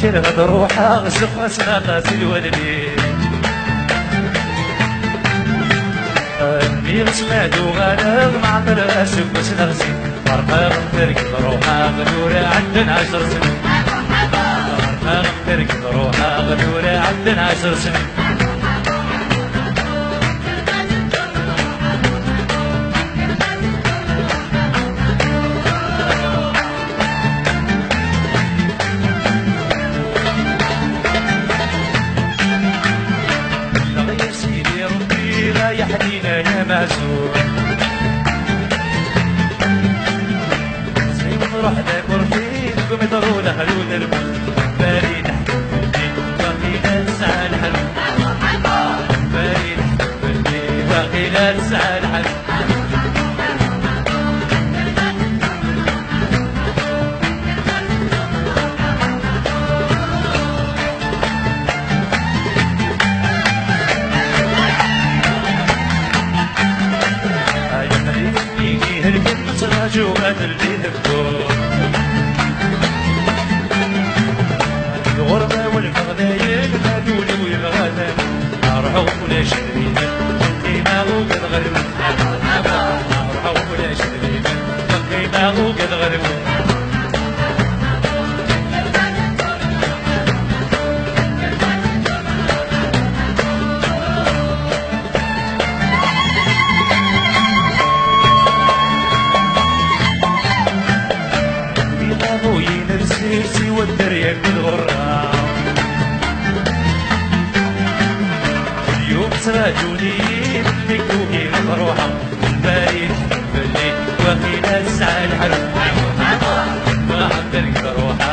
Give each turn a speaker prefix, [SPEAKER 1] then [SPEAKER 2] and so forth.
[SPEAKER 1] شرغد روحها زفة سناقة الولدي اللي سمعت وغالب معطل أسف بس نغسي فرقا غنترك روحها غدورة عندنا 10 سنين فرقا غنترك روحها غدورة عندنا 10 سنين يا حنينة يا معزول زي ما نروح ناكل فين قوم يضرون خلود الموت بالي تحت البلدي باقي لا تسعى الحلو بالي تحت البلدي باقي لا تسعى الحلو جوات اللي يهبطوا الغربة والفضايل هادولي ويبغانا أروحوا ولا شرينا دماغو قد غربوا أروحوا ولا شرينا دماغو قد غربوا سيرسي والدريا بالغرة اليوم سراجوني بكوكي مطروحة البارد بالليل واخي لا تسعى الحرب ما عندك روحة